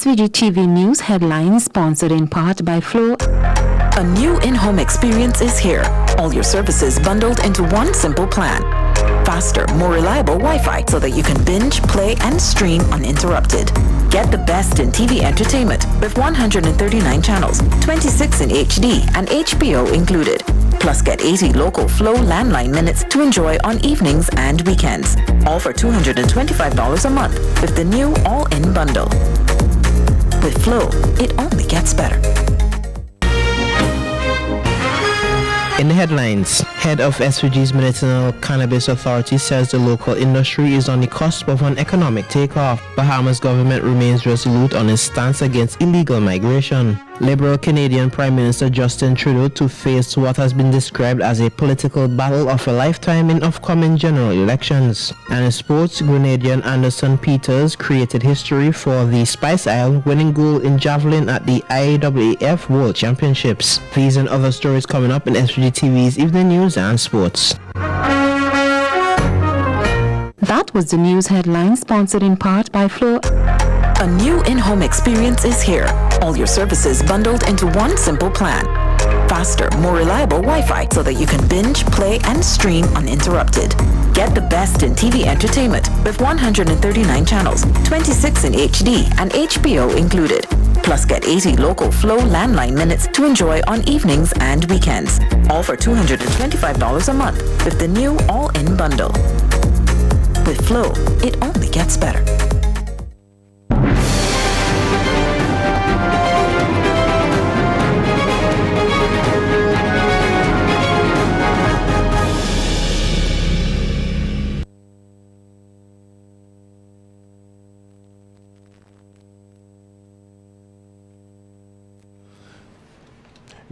SVG-TV News headlines sponsored in part by Flow. A new in-home experience is here. All your services bundled into one simple plan. Faster, more reliable Wi-Fi so that you can binge, play, and stream uninterrupted. Get the best in TV entertainment with 139 channels, 26 in HD and HBO included. Plus get 80 local Flow landline minutes to enjoy on evenings and weekends. All for $225 a month with the new all-in bundle. With Flow, it only gets better. In the headlines, head of SVG's Medicinal Cannabis Authority says the local industry is on the cusp of an economic takeoff. Bahamas government remains resolute on its stance against illegal migration. Liberal Canadian Prime Minister Justin Trudeau to face what has been described as a political battle of a lifetime in upcoming general elections. And in sports, Grenadian Anderson Peters created history for the Spice Isle, winning gold in javelin at the IAAF World Championships. These and other stories coming up in SVG-TV's Evening News and Sports. That was the news headline sponsored in part by Flow. A new in-home experience is here. All your services bundled into one simple plan. Faster, more reliable Wi-Fi so that you can binge, play, and stream uninterrupted. Get the best in TV entertainment with 139 channels, 26 in HD and HBO included. Plus get 80 local Flow landline minutes to enjoy on evenings and weekends. All for $225 a month with the new all-in bundle. With Flow, it only gets better.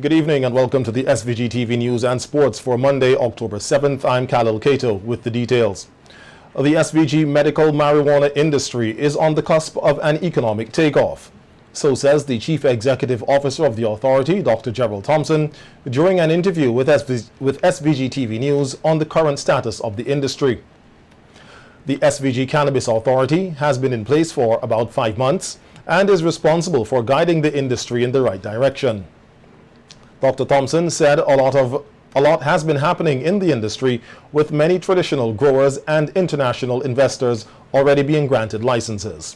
Good evening and welcome to the SVG-TV News and Sports for Monday, October 7th. I'm Khalil Cato with the details. The SVG medical marijuana industry is on the cusp of an economic takeoff. So says the Chief Executive Officer of the authority, Dr. Gerald Thompson, during an interview with SVG-TV News on the current status of the industry. The SVG Cannabis Authority has been in place for about 5 months and is responsible for guiding the industry in the right direction. Dr. Thompson said a lot has been happening in the industry, with many traditional growers and international investors already being granted licenses.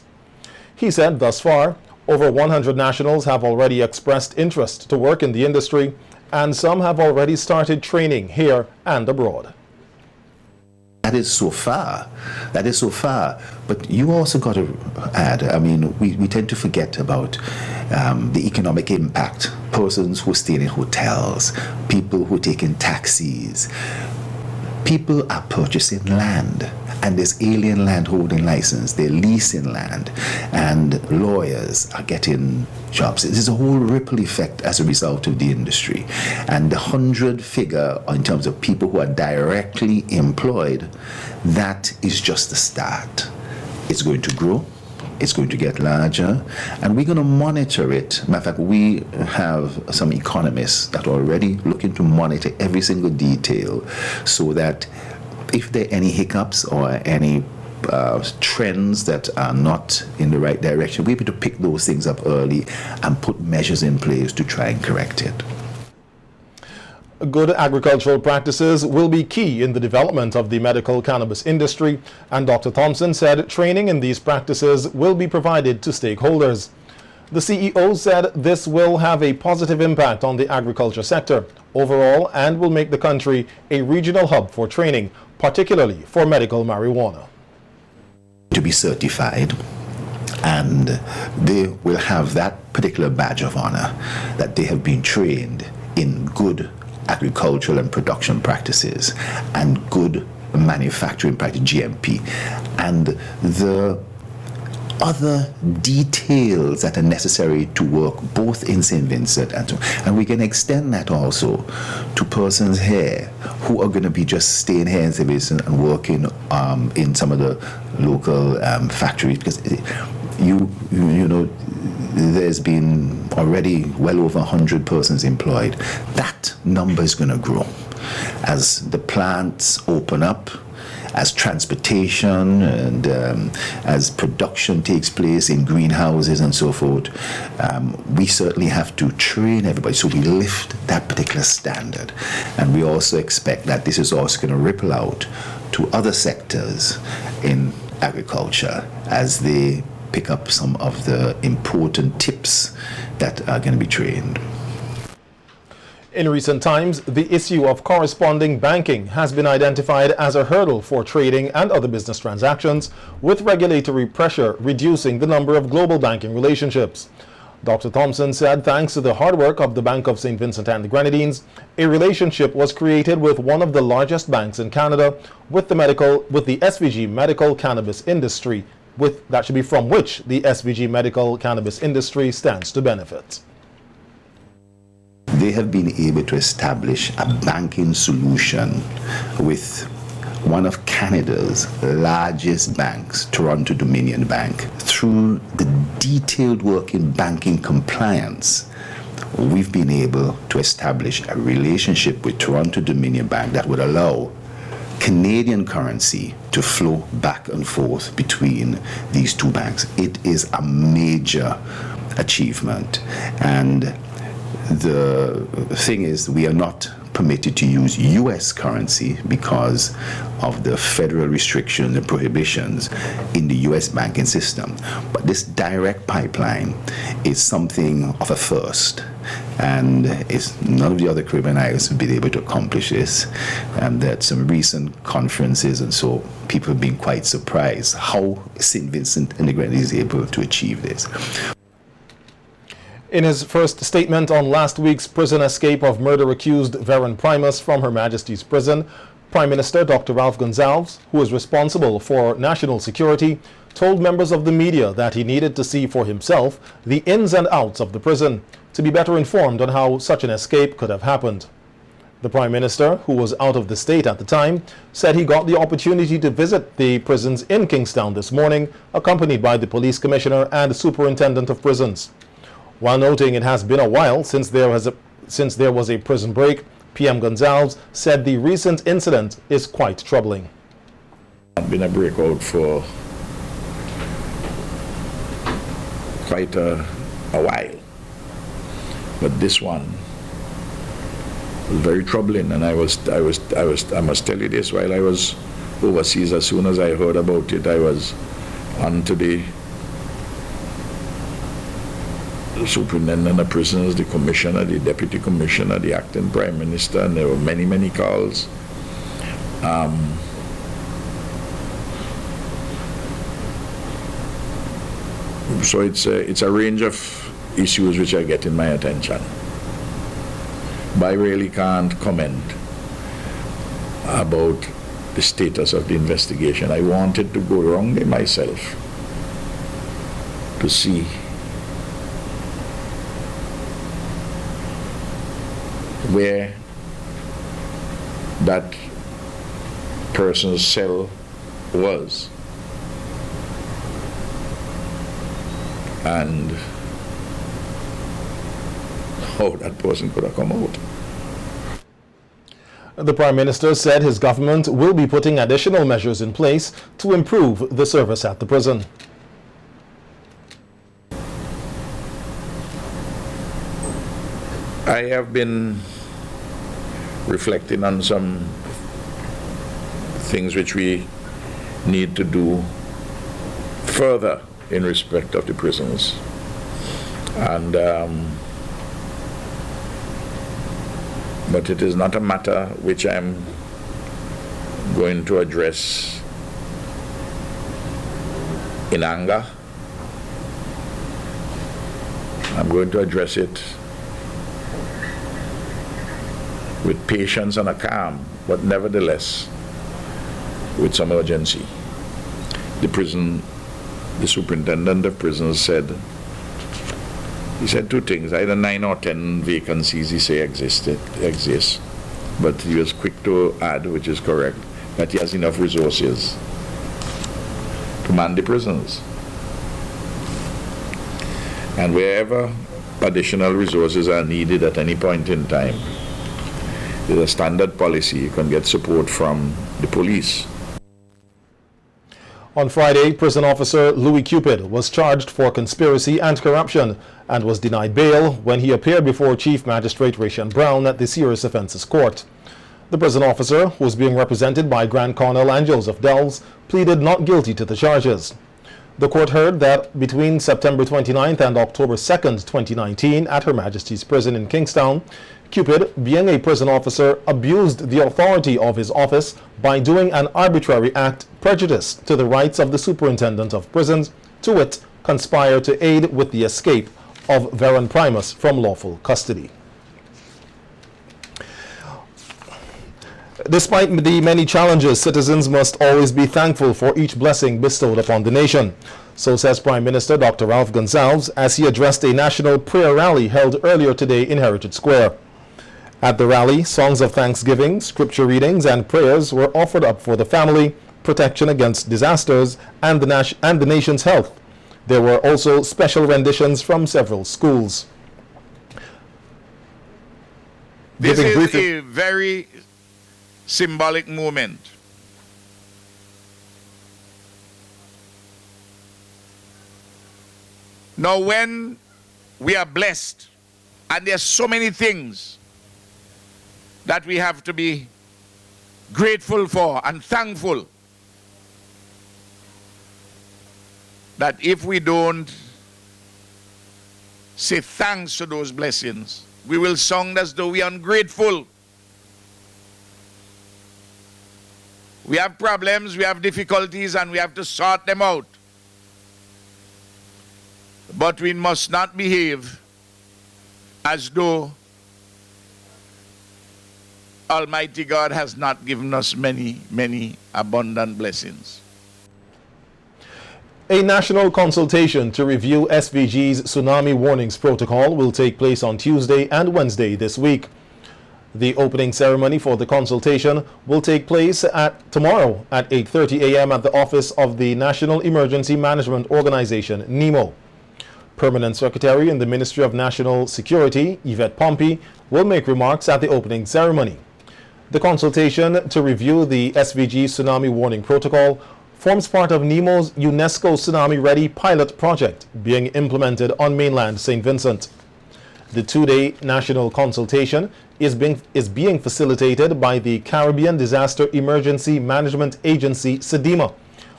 He said thus far, over 100 nationals have already expressed interest to work in the industry, and some have already started training here and abroad. That is so far. But you also got to add, we tend to forget about the economic impact. Persons who stay in hotels, people who take in taxis. People are purchasing land, and there's alien land holding license. They're leasing land, and lawyers are getting jobs. There's a whole ripple effect as a result of the industry. And the 100 figure in terms of people who are directly employed, that is just the start. It's going to grow. It's going to get larger, and we're going to monitor it. Matter of fact, we have some economists that are already looking to monitor every single detail, so that if there are any hiccups or any trends that are not in the right direction, we're able to pick those things up early and put measures in place to try and correct it. Good agricultural practices will be key in the development of the medical cannabis industry, and Dr. Thompson said training in these practices will be provided to stakeholders. The CEO said this will have a positive impact on the agriculture sector overall and will make the country a regional hub for training, particularly for medical marijuana. To be certified, and they will have that particular badge of honor that they have been trained in good agricultural and production practices and good manufacturing practice, GMP, and the other details that are necessary to work both in St. Vincent and we can extend that also to persons here who are going to be just staying here in St. Vincent and working in some of the local factories, because you know there's been already well over 100 persons employed. That number is going to grow as the plants open up as transportation and as production takes place in greenhouses and so forth, we certainly have to train everybody. So we lift that particular standard. And we also expect that this is also going to ripple out to other sectors in agriculture as they pick up some of the important tips that are going to be trained. In recent times, the issue of corresponding banking has been identified as a hurdle for trading and other business transactions, with regulatory pressure reducing the number of global banking relationships. Dr. Thompson said thanks to the hard work of the Bank of St. Vincent and the Grenadines, a relationship was created with one of the largest banks in Canada with the SVG medical cannabis industry, that should be from which the SVG medical cannabis industry stands to benefit. They have been able to establish a banking solution with one of Canada's largest banks, Toronto Dominion Bank. Through the detailed work in banking compliance, we've been able to establish a relationship with Toronto Dominion Bank that would allow Canadian currency to flow back and forth between these two banks. It is a major achievement. And the thing is, we are not permitted to use U.S. currency because of the federal restrictions and prohibitions in the U.S. banking system. But this direct pipeline is something of a first, and none of the other Caribbean islands have been able to accomplish this. And at some recent conferences and so, people have been quite surprised how St. Vincent and the Grenadines is able to achieve this. In his first statement on last week's prison escape of murder-accused Veron Primus from Her Majesty's Prison, Prime Minister Dr. Ralph Gonsalves, who is responsible for national security, told members of the media that he needed to see for himself the ins and outs of the prison to be better informed on how such an escape could have happened. The Prime Minister, who was out of the state at the time, said he got the opportunity to visit the prisons in Kingstown this morning, accompanied by the Police Commissioner and Superintendent of Prisons. While noting it has been a while since there was a prison break, PM Gonsalves said the recent incident is quite troubling. It's been a breakout for quite a while, but this one was very troubling, and I must tell you this, while I was overseas, as soon as I heard about it, I was on to the superintendent of prisons, the commissioner, the deputy commissioner, the acting prime minister, and there were many, many calls. So it's a range of issues which are getting my attention. But I really can't comment about the status of the investigation. I wanted to go around it myself to see where that person's cell was and how that person could have come out. The Prime Minister said his government will be putting additional measures in place to improve the service at the prison. I have been reflecting on some things which we need to do further in respect of the prisons. And but it is not a matter which I'm going to address in anger. I'm going to address it with patience and a calm, but nevertheless with some urgency. The superintendent of prisons said two things: either 9 or 10 vacancies he say exist, but he was quick to add, which is correct, that he has enough resources to man the prisons. And wherever additional resources are needed at any point in time, there's a standard policy. You can get support from the police. On Friday, prison officer Louis Cupid was charged for conspiracy and corruption and was denied bail when he appeared before Chief Magistrate Rayshon Brown at the Serious Offences Court. The prison officer, who was being represented by Grand Colonel and Joseph Dells, pleaded not guilty to the charges. The court heard that between September 29th and October 2nd, 2019, at Her Majesty's Prison in Kingstown, Cupid, being a prison officer, abused the authority of his office by doing an arbitrary act prejudice to the rights of the Superintendent of Prisons, to wit, conspire to aid with the escape of Veron Primus from lawful custody. Despite the many challenges, citizens must always be thankful for each blessing bestowed upon the nation. So says Prime Minister Dr. Ralph Gonsalves as he addressed a national prayer rally held earlier today in Heritage Square. At the rally, songs of thanksgiving, scripture readings, and prayers were offered up for the family, protection against disasters, and the nation's health. There were also special renditions from several schools. This is a very symbolic moment. Now, when we are blessed, and there's so many things that we have to be grateful for and thankful, that if we don't say thanks to those blessings, we will sound as though we are ungrateful. We have problems, we have difficulties, and we have to sort them out. But we must not behave as though Almighty God has not given us many, many abundant blessings. A national consultation to review SVG's tsunami warnings protocol will take place on Tuesday and Wednesday this week. The opening ceremony for the consultation will take place tomorrow at 8:30 a.m. at the office of the National Emergency Management Organization, NEMO. Permanent Secretary in the Ministry of National Security, Yvette Pompey, will make remarks at the opening ceremony. The consultation to review the SVG Tsunami Warning Protocol forms part of NEMO's UNESCO Tsunami Ready pilot project being implemented on mainland St. Vincent. The two-day national consultation is being facilitated by the Caribbean Disaster Emergency Management Agency, SEDEMA,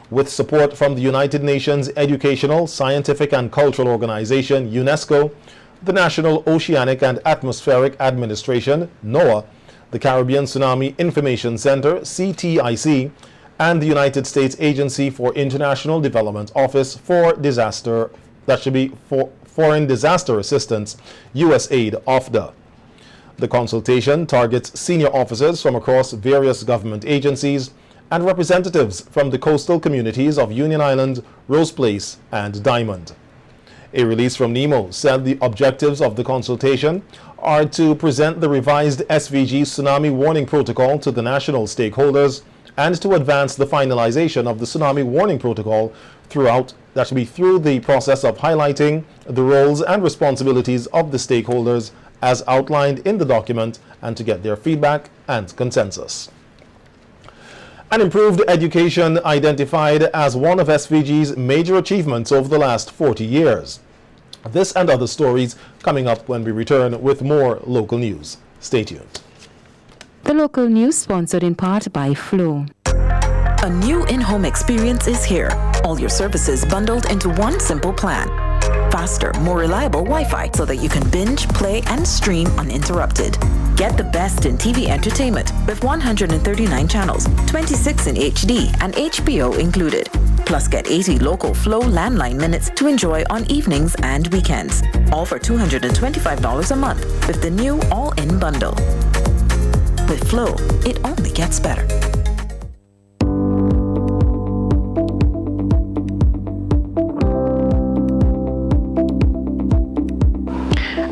with support from the United Nations Educational, Scientific and Cultural Organization, UNESCO, the National Oceanic and Atmospheric Administration, NOAA, the Caribbean Tsunami Information Center, CTIC, and the United States Agency for International Development Office for Disaster, that should be for Foreign Disaster Assistance, USAID, OFDA. The consultation targets senior officers from across various government agencies and representatives from the coastal communities of Union Island, Rose Place, and Diamond. A release from NEMO said the objectives of the consultation are to present the revised SVG Tsunami Warning Protocol to the national stakeholders and to advance the finalization of the Tsunami Warning Protocol through the process of highlighting the roles and responsibilities of the stakeholders as outlined in the document and to get their feedback and consensus. An improved education identified as one of SVG's major achievements over the last 40 years. This and other stories coming up when we return with more local news. Stay tuned. The local news sponsored in part by Flow. A new in-home experience is here. All your services bundled into one simple plan. Faster, more reliable Wi-Fi so that you can binge, play, and stream uninterrupted. Get the best in TV entertainment with 139 channels, 26 in HD, and HBO included. Plus get 80 local Flow landline minutes to enjoy on evenings and weekends. All for $225 a month with the new all-in bundle. With Flow, it only gets better.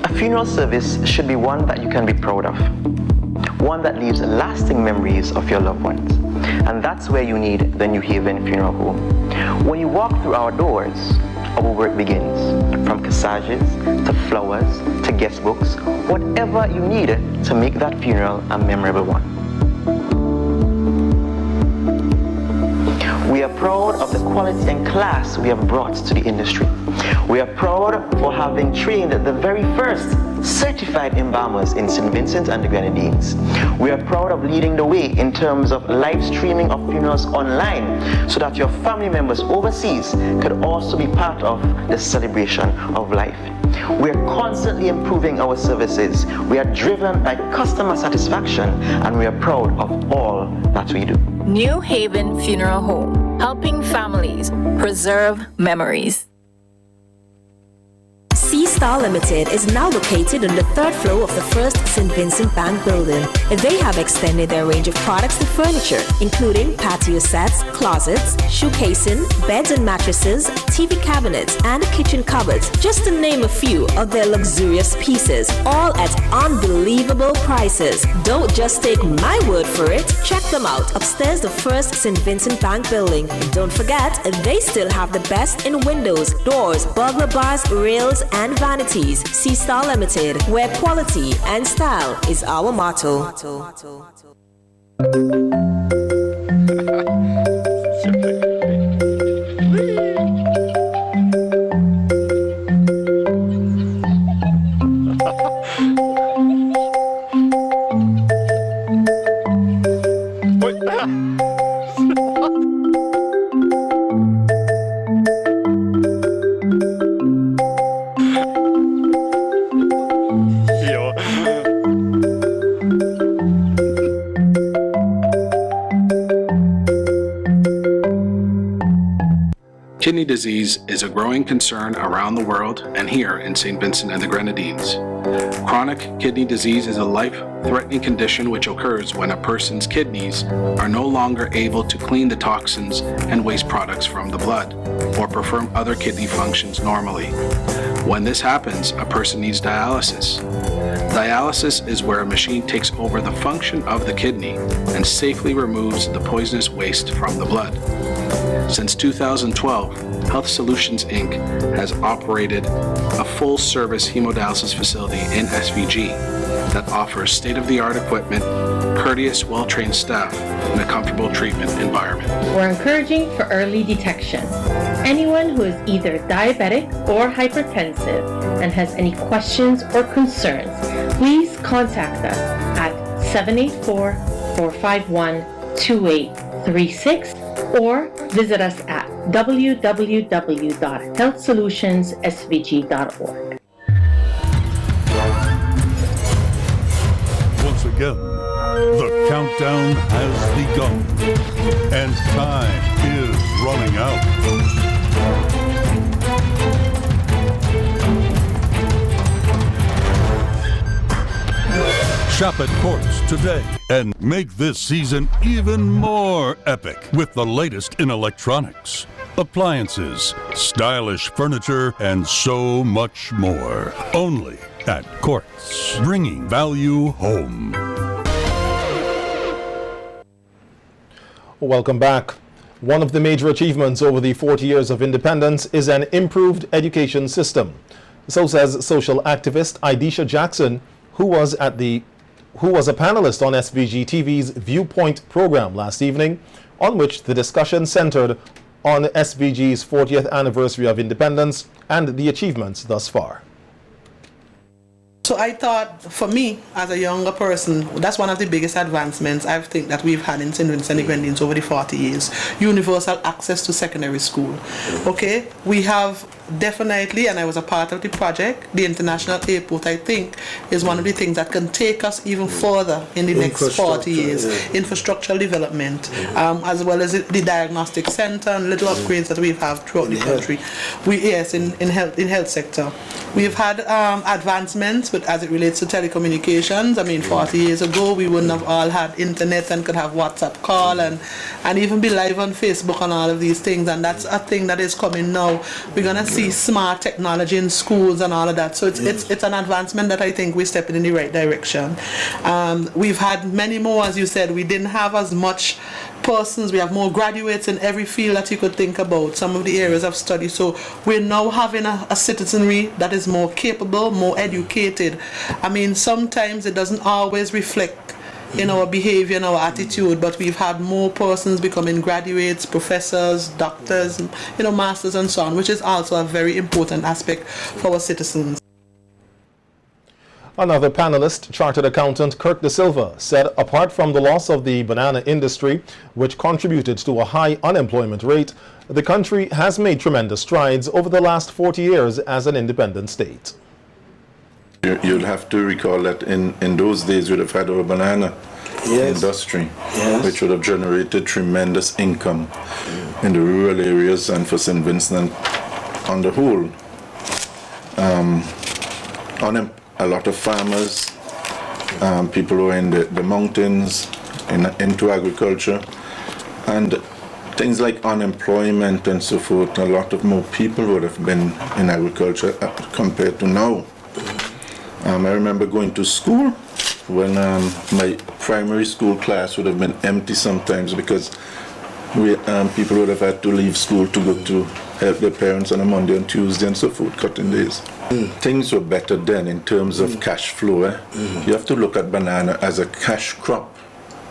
A funeral service should be one that you can be proud of. One that leaves lasting memories of your loved ones. And that's where you need the New Haven Funeral Home. When you walk through our doors, our work begins. From corsages, to flowers, to guest books, whatever you need to make that funeral a memorable one. We are proud of the quality and class we have brought to the industry. We are proud for having trained the very first certified embalmers in St. Vincent and the Grenadines. We are proud of leading the way in terms of live streaming of funerals online so that your family members overseas could also be part of the celebration of life. We are constantly improving our services. We are driven by customer satisfaction, and we are proud of all that we do. New Haven Funeral Home, helping families preserve memories. C-Star Limited is now located on the third floor of the first St. Vincent Bank building. They have extended their range of products and furniture, including patio sets, closets, shoe casing, beds and mattresses, TV cabinets, and kitchen cupboards, just to name a few of their luxurious pieces, all at unbelievable prices. Don't just take my word for it. Check them out upstairs the first St. Vincent Bank building. Don't forget, they still have the best in windows, doors, burglar bars, rails, and vanities. C-Star Limited, where quality and style is our motto. Kidney disease is a growing concern around the world and here in St. Vincent and the Grenadines. Chronic kidney disease is a life-threatening condition which occurs when a person's kidneys are no longer able to clean the toxins and waste products from the blood or perform other kidney functions normally. When this happens, a person needs dialysis. Dialysis is where a machine takes over the function of the kidney and safely removes the poisonous waste from the blood. Since 2012, Health Solutions Inc. has operated a full-service hemodialysis facility in SVG that offers state-of-the-art equipment, courteous, well-trained staff, and a comfortable treatment environment. We're encouraging for early detection. Anyone who is either diabetic or hypertensive and has any questions or concerns, please contact us at 784-451-2836 or visit us at www.healthsolutionssvg.org. Once again, the countdown has begun, and time is running out. Shop at Quartz today and make this season even more epic with the latest in electronics, appliances, stylish furniture, and so much more. Only at Quartz, bringing value home. Welcome back. One of the major achievements over the 40 years of independence is an improved education system. So says social activist Idisha Jackson, who was a panelist on SVG-TV's Viewpoint program last evening, on which the discussion centered on SVG's 40th anniversary of independence and the achievements thus far. So I thought, for me, as a younger person, that's one of the biggest advancements I think that we've had in St. Vincent and the Grenadines over the 40 years. Universal access to secondary school. Okay, we have definitely, and I was a part of the project, the international airport, I think, is one of the things that can take us even further in the next 40 years. Yeah. Infrastructural development, as well as the diagnostic center and little upgrades that we have throughout the country. In health sector. We've had advancements, but as it relates to telecommunications, I mean, 40 years ago, we wouldn't have all had internet and could have WhatsApp call and even be live on Facebook and all of these things, and that's a thing that is coming now. We're going to see smart technology in schools and all of that, so it's an advancement that I think we're stepping in the right direction. We've had many more, as you said. We didn't have as much persons. We have more graduates in every field that you could think about, some of the areas of study, so we're now having a citizenry that is more capable, more educated. I mean, sometimes it doesn't always reflect in our behavior and our attitude, but we've had more persons becoming graduates, professors, doctors, masters and so on, which is also a very important aspect for our citizens. Another panelist, Chartered Accountant Kirk De Silva, said apart from the loss of the banana industry, which contributed to a high unemployment rate, the country has made tremendous strides over the last 40 years as an independent state. You'll have to recall that in those days we'd have had our banana industry, which would have generated tremendous income in the rural areas and for St. Vincent on the whole. A lot of farmers, people who are in the mountains, into agriculture, and things like unemployment and so forth, a lot of more people would have been in agriculture compared to now. I remember going to school when my primary school class would have been empty sometimes because people would have had to leave school to go to help their parents on a Monday and Tuesday and so forth, cutting days. Things were better then in terms of cash flow. You have to look at banana as a cash crop.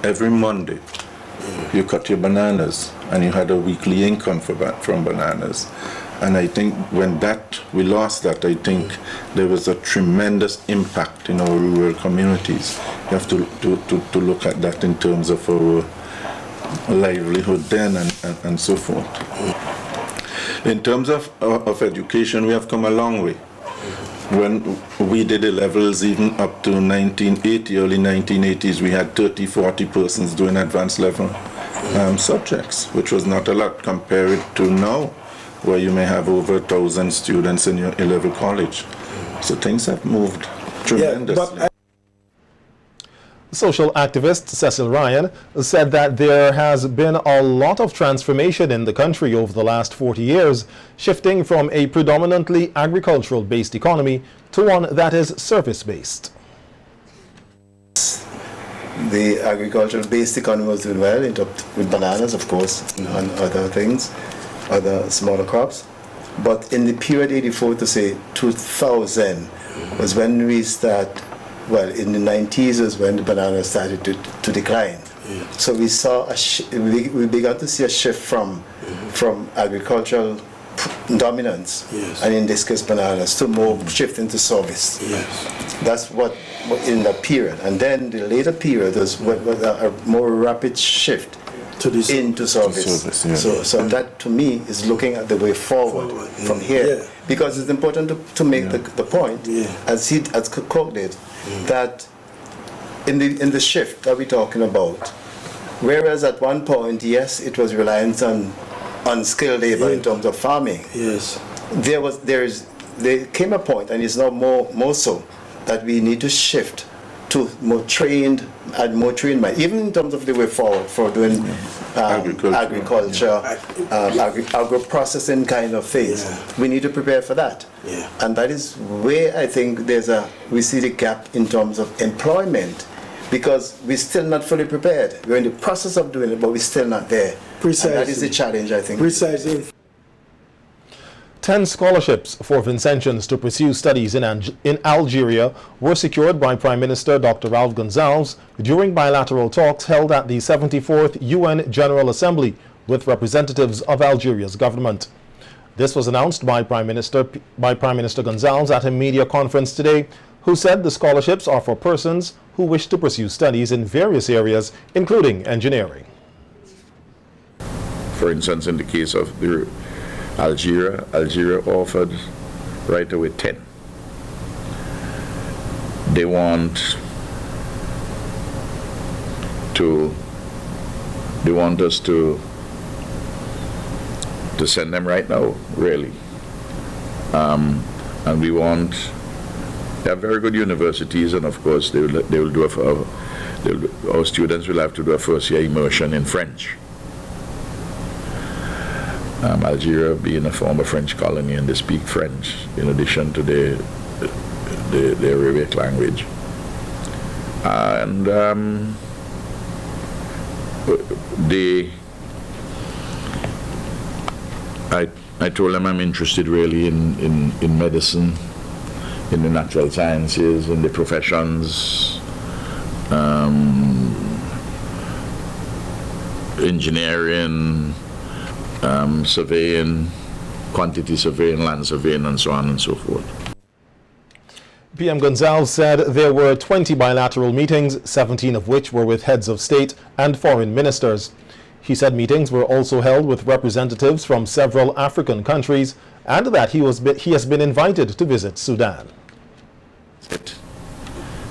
Every Monday you cut your bananas and you had a weekly income from bananas. And I think when we lost that, I think there was a tremendous impact in our rural communities. You have to look at that in terms of our livelihood then and so forth. In terms of education, we have come a long way. When we did the levels even up to 1980, early 1980s, we had 30, 40 persons doing advanced level subjects, which was not a lot compared to now, where you may have over 1,000 students in your A-level college. So things have moved tremendously. Social activist Cecil Ryan said that there has been a lot of transformation in the country over the last 40 years, shifting from a predominantly agricultural-based economy to one that is service-based. The agricultural-based economy was doing well, with bananas, of course, and other things, other smaller crops. But in the period 84 to say 2000 was when we start. Well, in the 90s was when the banana started to decline. So we saw we began to see a shift from agricultural dominance, and in this case bananas, to more shift into service. That's what in that period. And then the later period was a more rapid shift into service. So that to me is looking at the way forward from here. Because it's important to make the point, as Cook did, that in the shift that we're talking about, whereas at one point, yes, it was reliance on unskilled labor in terms of farming. There came a point, and it's now more so, that we need to shift to more trained mind, even in terms of the way forward for doing agriculture, agro-processing kind of things. We need to prepare for that. And that is where I think we see the gap in terms of employment, because we're still not fully prepared. We're in the process of doing it, but we're still not there. Precisely. And that is the challenge, I think. Precisely. 10 scholarships for Vincentians to pursue studies in Algeria were secured by Prime Minister Dr. Ralph Gonsalves during bilateral talks held at the 74th UN General Assembly with representatives of Algeria's government. This was announced by Prime Minister Gonsalves at a media conference today, who said the scholarships are for persons who wish to pursue studies in various areas, including engineering. For instance, in the case of Algeria offered right away 10. They want us to send them right now, really. And they have very good universities, and of course they will do our students will have to do a first year immersion in French. Algeria being a former French colony, and they speak French in addition to the Arabic language. And I told them I'm interested really in medicine, in the natural sciences, in the professions, engineering, surveying, quantity surveying, land surveying, and so on and so forth. PM Gonzalez said there were 20 bilateral meetings, 17 of which were with heads of state and foreign ministers. He said meetings were also held with representatives from several African countries and that he has been invited to visit Sudan.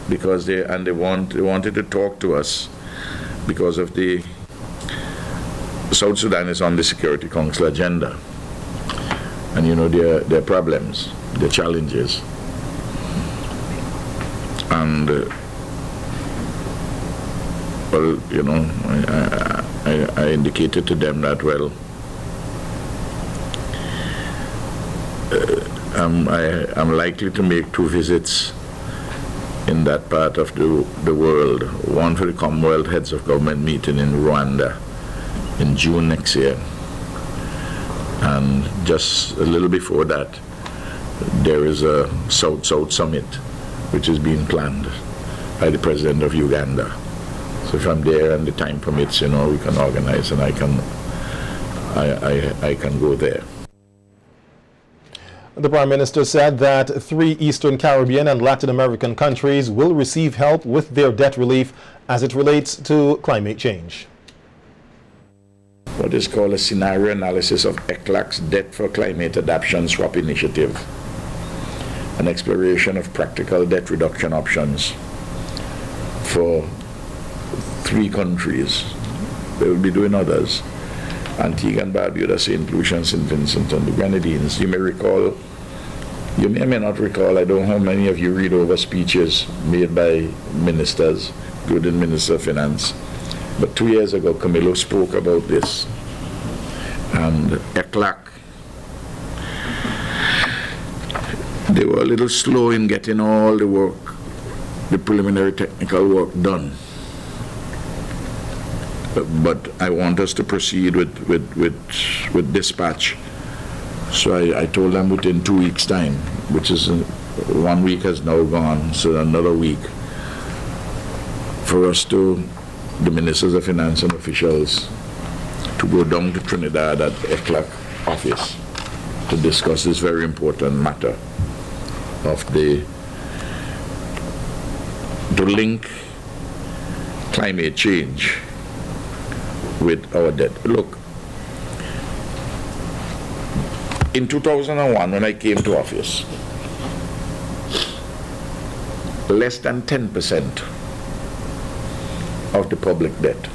Because they wanted to talk to us because of the South Sudan is on the Security Council agenda, and you know their problems, their challenges, and well, you know, I indicated to them that I'm likely to make 2 visits in that part of the world, one for the Commonwealth Heads of Government meeting in Rwanda in June next year, and just a little before that there is a South-South summit which is being planned by the President of Uganda. So if I'm there and the time permits, you know, we can organize and I can go there. The Prime Minister said that 3 Eastern Caribbean and Latin American countries will receive help with their debt relief as it relates to climate change. What is called a scenario analysis of ECLAC's Debt for Climate Adaptation Swap Initiative, an exploration of practical debt reduction options for 3 countries. They will be doing others. Antigua and Barbuda, St. Lucia, and St. Vincent and the Grenadines. You may recall, you may or may not recall, I don't know how many of you read over speeches made by ministers, including Minister of Finance. But 2 years ago, Camilo spoke about this. And ECLAC, they were a little slow in getting all the work, the preliminary technical work done. But I want us to proceed with dispatch. So I told them within 2 weeks' time, which is 1 week has now gone, so another week, for us to, the Ministers of Finance and officials, to go down to Trinidad at ECLAC office to discuss this very important matter of to link climate change with our debt. Look, in 2001, when I came to office, less than 10% of the public debt.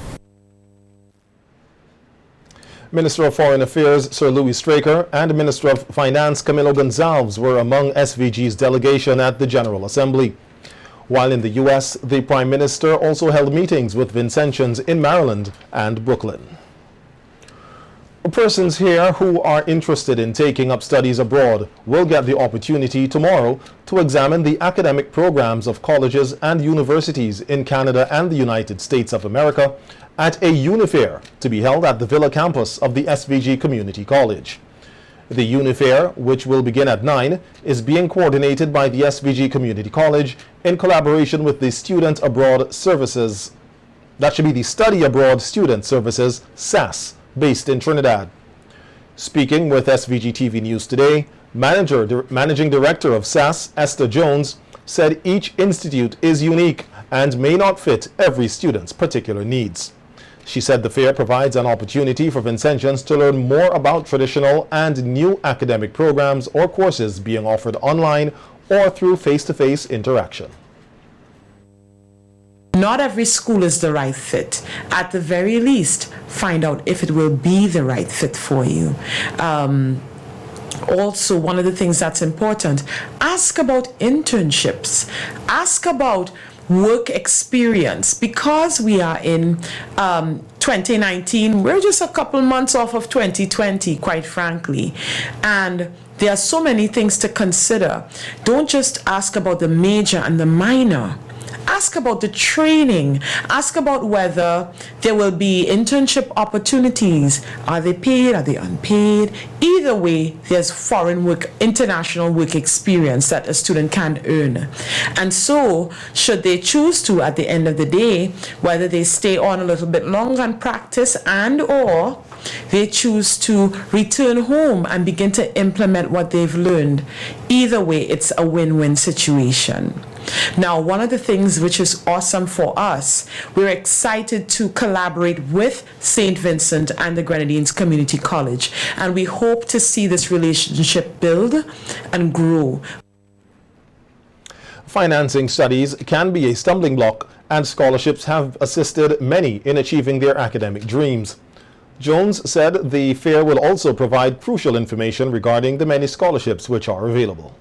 Minister of Foreign Affairs Sir Louis Straker and Minister of Finance Camilo Gonzalez were among SVG's delegation at the General Assembly. While in the U.S., the Prime Minister also held meetings with Vincentians in Maryland and Brooklyn. Persons here who are interested in taking up studies abroad will get the opportunity tomorrow to examine the academic programs of colleges and universities in Canada and the United States of America at a Unifair to be held at the Villa campus of the SVG Community College. The Unifair, which will begin at 9, is being coordinated by the SVG Community College in collaboration with the Student Abroad Services, that should be the Study Abroad Student Services, SAS, based in Trinidad. Speaking with SVG-TV News today, Managing Director of SAS, Esther Jones, said each institute is unique and may not fit every student's particular needs. She said the fair provides an opportunity for Vincentians to learn more about traditional and new academic programs or courses being offered online or through face-to-face interaction. Not every school is the right fit. At the very least, find out if it will be the right fit for you. Also, one of the things that's important, ask about internships. Ask about work experience. Because we are in 2019, we're just a couple months off of 2020, quite frankly. And there are so many things to consider. Don't just ask about the major and the minor. Ask about the training. Ask about whether there will be internship opportunities. Are they paid? Are they unpaid? Either way, there's foreign work, international work experience that a student can earn. And so, should they choose to, at the end of the day, whether they stay on a little bit longer and practice, and or they choose to return home and begin to implement what they've learned. Either way, it's a win-win situation. Now, one of the things which is awesome for us, we're excited to collaborate with St. Vincent and the Grenadines Community College, and we hope to see this relationship build and grow. Financing studies can be a stumbling block, and scholarships have assisted many in achieving their academic dreams. Jones said the fair will also provide crucial information regarding the many scholarships which are available.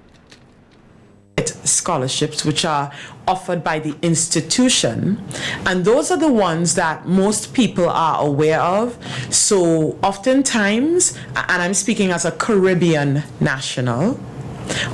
Scholarships which are offered by the institution, and those are the ones that most people are aware of. So oftentimes, and I'm speaking as a Caribbean national,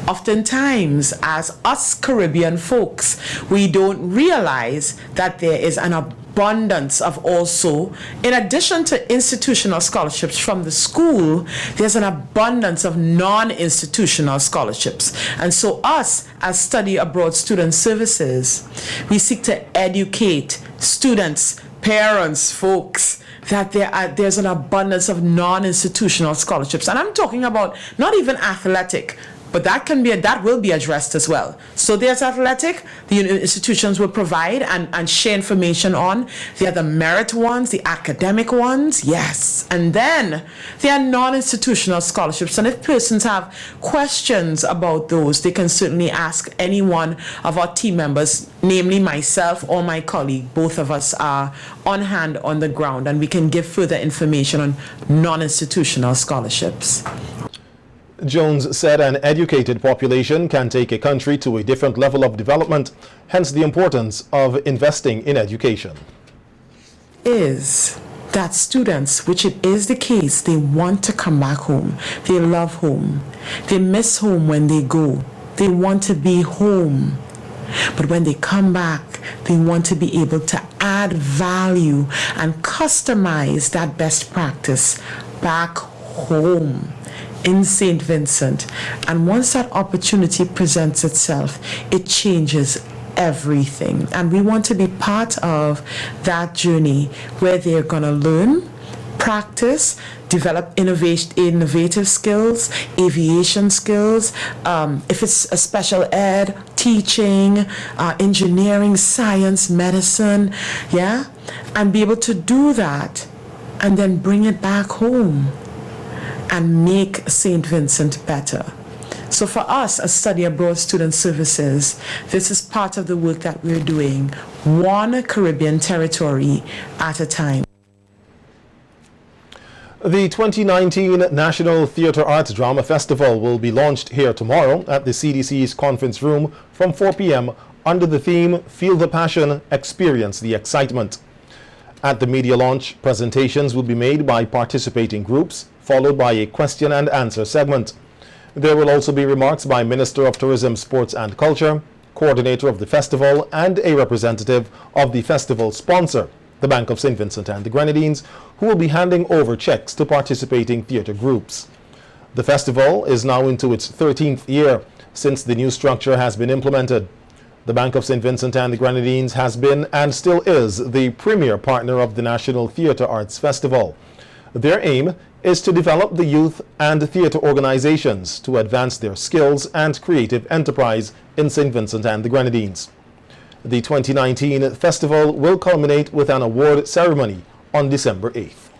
oftentimes as us Caribbean folks, we don't realize that there is an abundance of also, in addition to institutional scholarships from the school, there's an abundance of non-institutional scholarships. And so us, as Study Abroad Student Services, we seek to educate students, parents, folks, that there's an abundance of non-institutional scholarships. And I'm talking about not even athletic, but that will be addressed as well. So there's athletic, the institutions will provide and share information on. There are the merit ones, the academic ones, yes. And then there are non-institutional scholarships. And if persons have questions about those, they can certainly ask any one of our team members, namely myself or my colleague. Both of us are on hand on the ground, and we can give further information on non-institutional scholarships. Jones said an educated population can take a country to a different level of development, hence the importance of investing in education. Is that students, which it is the case, they want to come back home. They love home. They miss home when they go. They want to be home. But when they come back, they want to be able to add value and customize that best practice back home in St. Vincent. And once that opportunity presents itself, it changes everything. And we want to be part of that journey where they're going to learn, practice, develop innovative skills, aviation skills, if it's a special ed, teaching, engineering, science, medicine, yeah, and be able to do that and then bring it back home and make St. Vincent better. So for us as Study Abroad Student Services, this is part of the work that we're doing, one Caribbean territory at a time. The 2019 National Theatre Arts Drama Festival will be launched here tomorrow at the CDC's conference room from 4 p.m. under the theme Feel the Passion, Experience the Excitement. At the media launch, presentations will be made by participating groups, followed by a question and answer segment. There will also be remarks by Minister of Tourism, Sports and Culture, coordinator of the festival, and a representative of the festival sponsor, the Bank of St. Vincent and the Grenadines, who will be handing over checks to participating theatre groups. The festival is now into its 13th year since the new structure has been implemented. The Bank of St. Vincent and the Grenadines has been and still is the premier partner of the National Theatre Arts Festival. Their aim is to develop the youth and theatre organizations to advance their skills and creative enterprise in St. Vincent and the Grenadines. The 2019 festival will culminate with an award ceremony on December 8th.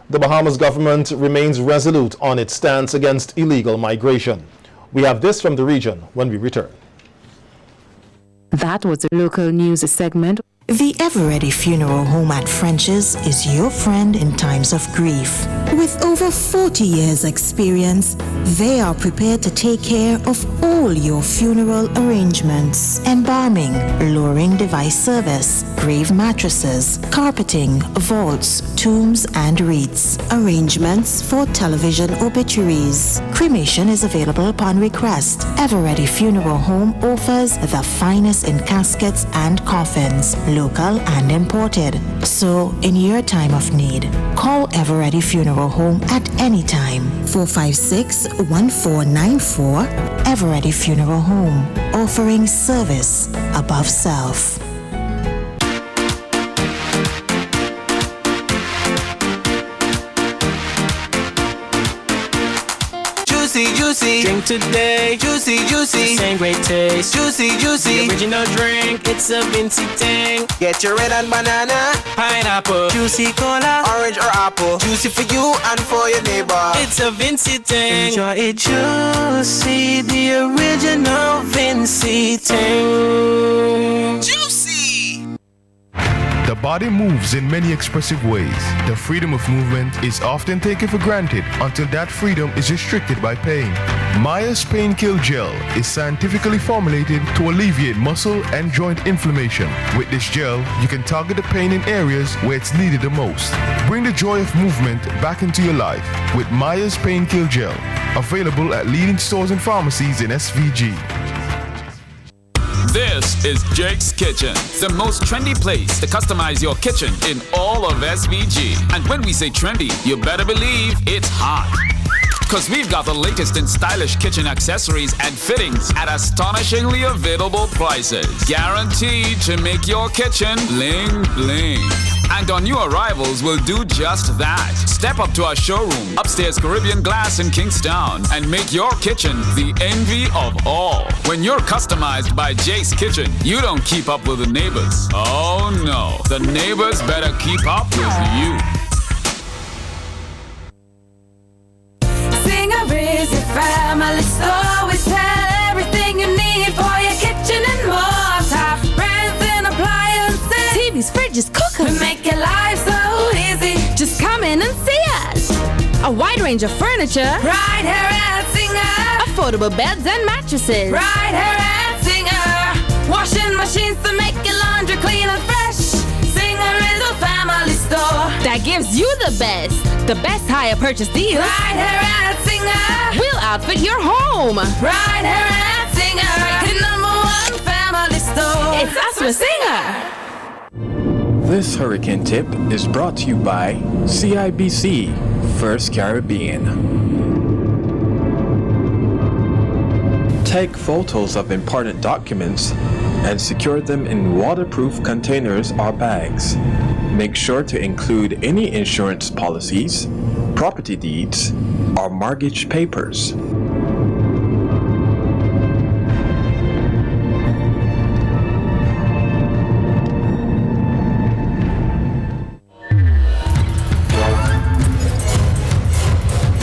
The Bahamas government remains resolute on its stance against illegal migration. We have this from the region when we return. That was a local news segment. The Ever Ready Funeral Home at French's is your friend in times of grief. With over 40 years experience, they are prepared to take care of all your funeral arrangements. Embalming, lowering device service, grave mattresses, carpeting, vaults, tombs and wreaths. Arrangements for television obituaries. Cremation is available upon request. Ever-Ready Funeral Home offers the finest in caskets and coffins, local and imported. So, in your time of need, call Ever-Ready Funeral Home at any time. 456-1494. Ever-Ready Funeral Home, offering service above self. Juicy, juicy, drink today. Juicy, juicy, same great taste. Juicy, juicy, the original drink. It's a Vinci thing. Get your red and banana, pineapple, juicy cola, orange or apple. Juicy for you and for your neighbor. It's a Vinci thing. Enjoy it juicy, the original Vinci thing. Juicy. The body moves in many expressive ways. The freedom of movement is often taken for granted until that freedom is restricted by pain. Maya's Pain Kill Gel is scientifically formulated to alleviate muscle and joint inflammation. With this gel, you can target the pain in areas where it's needed the most. Bring the joy of movement back into your life with Maya's Pain Kill Gel. Available at leading stores and pharmacies in SVG. This is Jake's Kitchen, the most trendy place to customize your kitchen in all of SVG. And when we say trendy, you better believe it's hot. Cause we've got the latest in stylish kitchen accessories and fittings at astonishingly available prices. Guaranteed to make your kitchen bling bling. And our new arrivals will do just that. Step up to our showroom, upstairs Caribbean Glass in Kingstown, and make your kitchen the envy of all. When you're customized by Jake's Kitchen, you don't keep up with the neighbors. Oh no, the neighbors better keep up with you. Is your family store. We sell everything you need for your kitchen and more. Top brands and appliances, TVs, fridges, cookers. We make your life so easy. Just come in and see us. A wide range of furniture right here at Singer. Affordable beds and mattresses right here at Singer. Washing machines to make your laundry clean and fresh. Singer is a family store that gives you the best hire purchase deals. Right here at Singer. We'll outfit your home. Right here at Singer. The #1 family store. It's us with Singer. This hurricane tip is brought to you by CIBC First Caribbean. Take photos of important documents and secure them in waterproof containers or bags. Make sure to include any insurance policies, property deeds, or mortgage papers.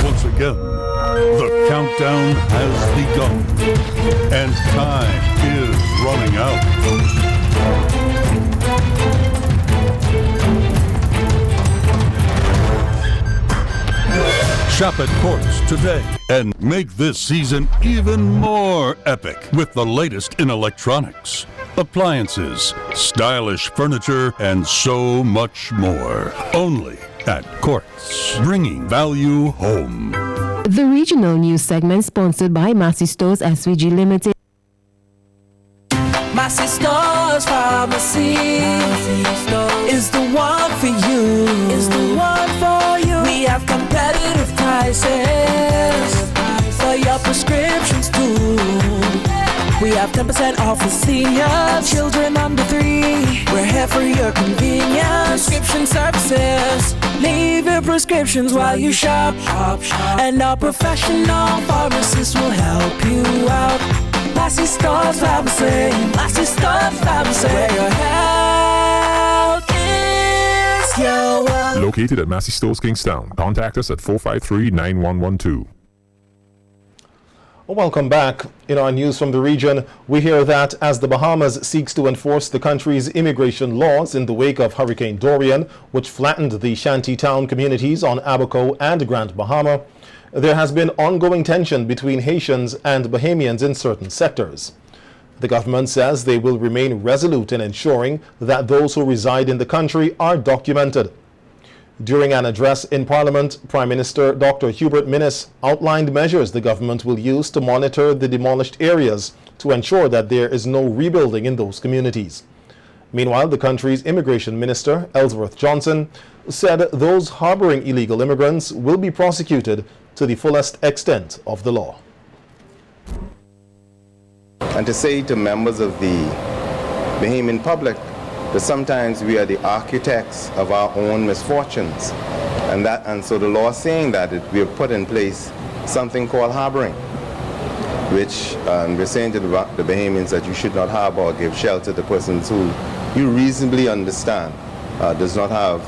Once again, the countdown has begun, and time is running out. Shop at Courts today and make this season even more epic with the latest in electronics, appliances, stylish furniture, and so much more. Only at Courts, bringing value home. The regional news segment sponsored by Massey Stores SVG Limited. Massey Stores Pharmacy is the one for you. Is the one for you. We have competitive prices for your prescriptions too. We have 10% off for seniors, children under 3. We're here for your convenience. Prescription services. Leave your prescriptions while you shop. And our professional pharmacists will help you out. Massey Stores Pharmacy. Massey Stores Pharmacy. Where your health is your wealth. Located at Massey Stores Kingstown. Contact us at 453-9112. Welcome back. In our news from the region, we hear that as the Bahamas seeks to enforce the country's immigration laws in the wake of Hurricane Dorian, which flattened the shantytown communities on Abaco and Grand Bahama, there has been ongoing tension between Haitians and Bahamians in certain sectors. The government says they will remain resolute in ensuring that those who reside in the country are documented. During an address in Parliament, Prime Minister Dr. Hubert Minnis outlined measures the government will use to monitor the demolished areas to ensure that there is no rebuilding in those communities. Meanwhile, the country's Immigration Minister, Ellsworth Johnson, said those harboring illegal immigrants will be prosecuted to the fullest extent of the law. And to say to members of the Bahamian public that sometimes we are the architects of our own misfortunes. And so the law is saying that we have put in place something called harboring, which we're saying to the Bahamians that you should not harbor or give shelter to persons who you reasonably understand does not have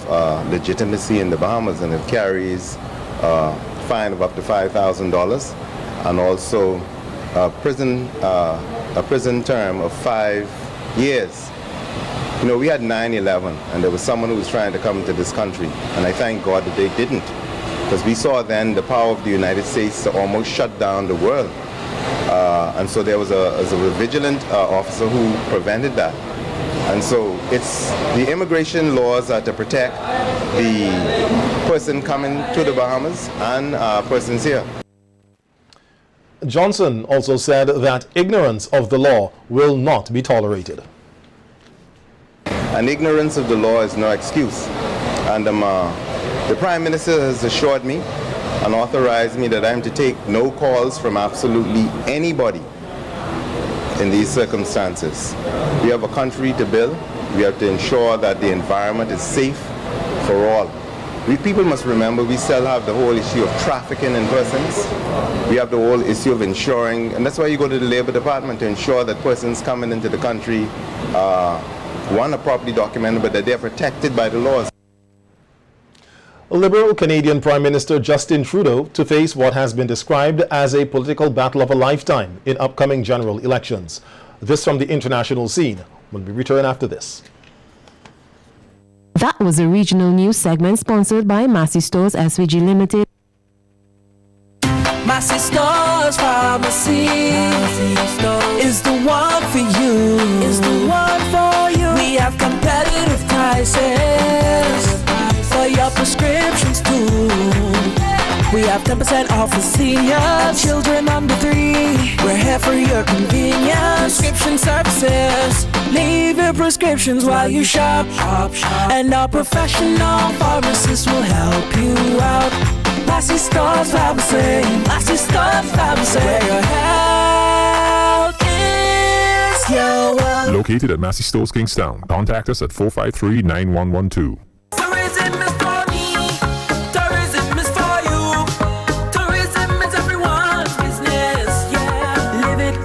legitimacy in the Bahamas, and it carries a fine of up to $5,000 and also a prison term of 5 years. You know, we had 9/11, and there was someone who was trying to come into this country, and I thank God that they didn't, because we saw then the power of the United States to almost shut down the world. And so there was a vigilant officer who prevented that. And so the immigration laws are to protect the person coming to the Bahamas and persons here. Johnson also said that ignorance of the law will not be tolerated. And ignorance of the law is no excuse. And the Prime Minister has assured me and authorized me that I'm to take no calls from absolutely anybody in these circumstances. We have a country to build. We have to ensure that the environment is safe for all. People must remember we still have the whole issue of trafficking in persons. We have the whole issue of ensuring, and that's why you go to the Labor Department to ensure that persons coming into the country are properly documented, but that they're protected by the laws. Liberal Canadian Prime Minister Justin Trudeau to face what has been described as a political battle of a lifetime in upcoming general elections. This from the international scene when we return after this. That was a regional news segment sponsored by Massey Stores SVG Limited. Massey Stores Pharmacy is the one for you. Is the one for you. We have competitive prices for your prescriptions too. We have 10% off for seniors, children under 3. We're here for your convenience. Prescription services. Leave your prescriptions while you shop. And our professional pharmacists will help you out. Massey Stores Pharmacy. Massey Stores Pharmacy. Where your health is your wealth. Located at Massey Stores Kingstown. Contact us at 453-9112. Tourism is for me. Tourism is for you. Tourism is everyone's business. Yeah. Live it,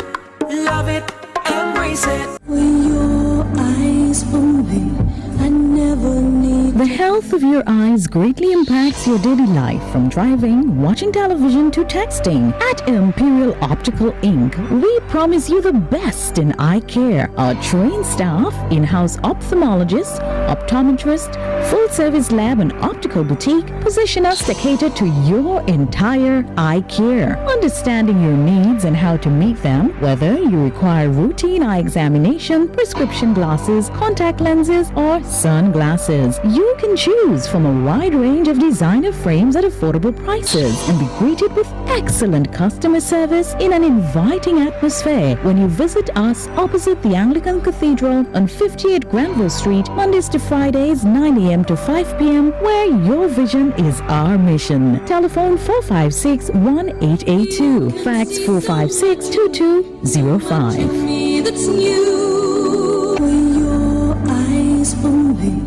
love it, embrace it. When your eyes only, I never need. The health of your eyes greatly impacts your daily life, from driving, watching television to texting. At Imperial Optical Inc., we promise you the best in eye care. Our trained staff, in-house ophthalmologist, optometrist, full-service lab and optical boutique position us to cater to your entire eye care. Understanding your needs and how to meet them, whether you require routine eye examination, prescription glasses, contact lenses, or sunglasses, you can choose from a wide range of designer frames at affordable prices and be greeted with excellent customer service in an inviting atmosphere when you visit us opposite the Anglican Cathedral on 58 Granville Street, Mondays to Fridays, 9 a.m. to 5 p.m., where your vision is our mission. Telephone 456-1882. Fax 456-2205. That's new. When your eyes only.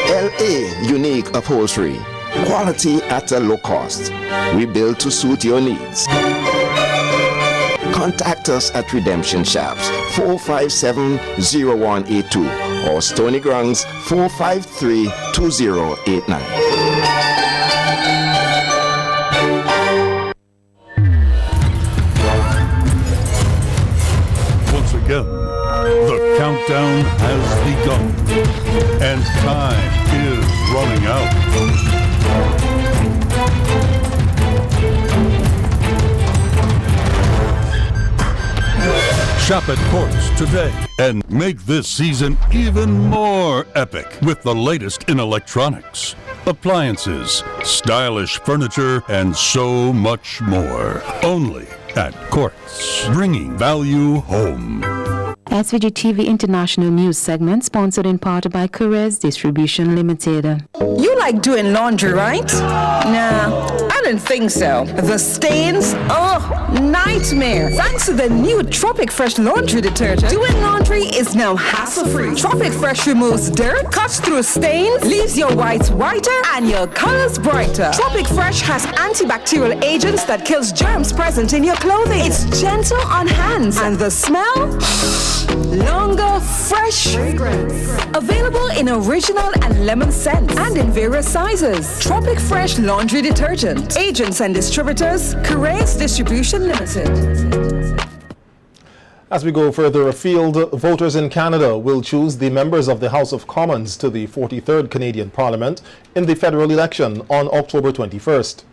LA Unique Upholstery. Quality at a low cost. We build to suit your needs. Contact us at Redemption Shops 457-0182 or Stony Grounds 453-2089. Shop at Quartz today and make this season even more epic with the latest in electronics, appliances, stylish furniture, and so much more. Only at Quartz, bringing value home. SVG-TV International News segment sponsored in part by Carez Distribution Limited. You like doing laundry, right? Nah, I don't think so. The stains? Oh, nightmare. Thanks to the new Tropic Fresh laundry detergent, doing laundry is now hassle-free. Tropic Fresh removes dirt, cuts through stains, leaves your whites whiter, and your colors brighter. Tropic Fresh has antibacterial agents that kills germs present in your clothing. It's gentle on hands, and the smell? Longer, fresh fragrance. Available in original and lemon scents and in various sizes. Tropic Fresh laundry detergent. Agents and distributors, Carez Distribution Limited. As we go further afield, voters in Canada will choose the members of the House of Commons to the 43rd Canadian Parliament in the federal election on October 21st.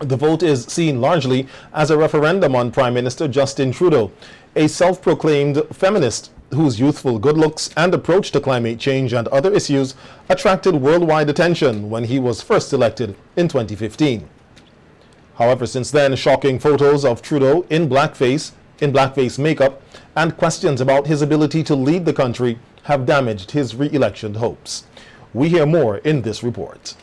The vote is seen largely as a referendum on Prime Minister Justin Trudeau, a self-proclaimed feminist whose youthful good looks and approach to climate change and other issues attracted worldwide attention when he was first elected in 2015. However, since then, shocking photos of Trudeau in blackface makeup, and questions about his ability to lead the country have damaged his re-election hopes. We hear more in this report.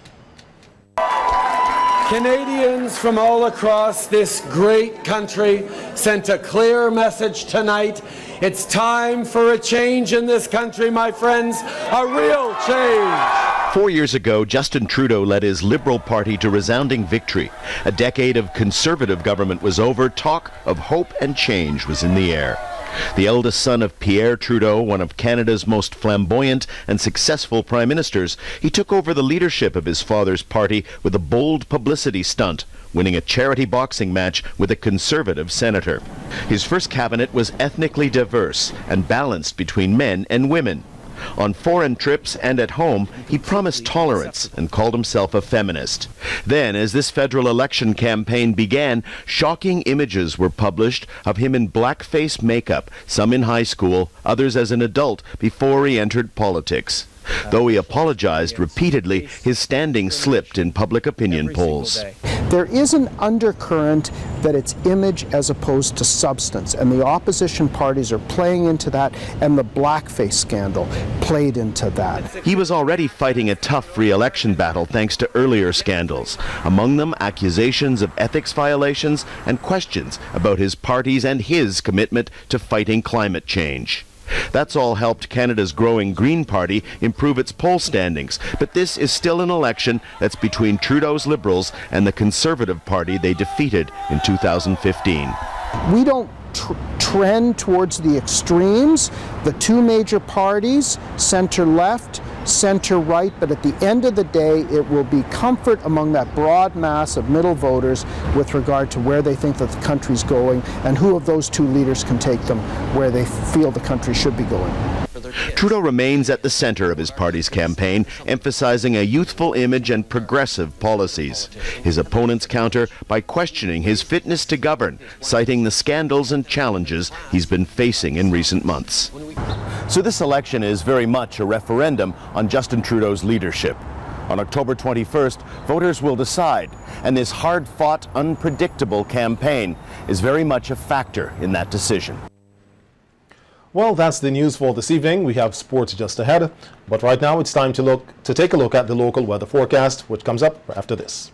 Canadians from all across this great country sent a clear message tonight. It's time for a change in this country, my friends, a real change. 4 years ago, Justin Trudeau led his Liberal Party to resounding victory. A decade of Conservative government was over. Talk of hope and change was in the air. The eldest son of Pierre Trudeau, one of Canada's most flamboyant and successful prime ministers, he took over the leadership of his father's party with a bold publicity stunt, winning a charity boxing match with a Conservative senator. His first cabinet was ethnically diverse and balanced between men and women. On foreign trips and at home, he promised tolerance and called himself a feminist. Then, as this federal election campaign began, shocking images were published of him in blackface makeup, some in high school, others as an adult, before he entered politics. Though he apologized repeatedly, his standing slipped in public opinion polls. There is an undercurrent that it's image as opposed to substance, and the opposition parties are playing into that, and the blackface scandal played into that. He was already fighting a tough re-election battle thanks to earlier scandals, among them accusations of ethics violations and questions about his party's and his commitment to fighting climate change. That's all helped Canada's growing Green Party improve its poll standings, but this is still an election that's between Trudeau's Liberals and the Conservative Party they defeated in 2015. We don't trend towards the extremes. The two major parties, center-left, center-right, but at the end of the day, it will be comfort among that broad mass of middle voters with regard to where they think that the country's going and who of those two leaders can take them where they feel the country should be going. Trudeau remains at the center of his party's campaign, emphasizing a youthful image and progressive policies. His opponents counter by questioning his fitness to govern, citing the scandals and challenges he's been facing in recent months. So this election is very much a referendum on Justin Trudeau's leadership. On October 21st, voters will decide, and this hard-fought, unpredictable campaign is very much a factor in that decision. Well, that's the news for this evening. We have sports just ahead, but right now it's time to take a look at the local weather forecast, which comes up after this.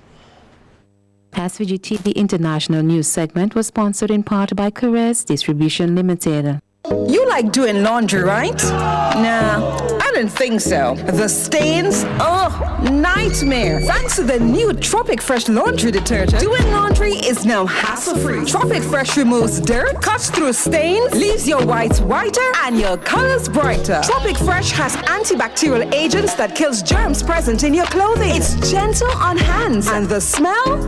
SVG-TV International News segment was sponsored in part by Carez Distribution Limited. You like doing laundry, right? Nah, I don't think so. The stains? Oh, nightmare. Thanks to the new Tropic Fresh laundry detergent, doing laundry is now hassle-free. Tropic Fresh removes dirt, cuts through stains, leaves your whites whiter, and your colors brighter. Tropic Fresh has antibacterial agents that kills germs present in your clothing. It's gentle on hands, and the smell?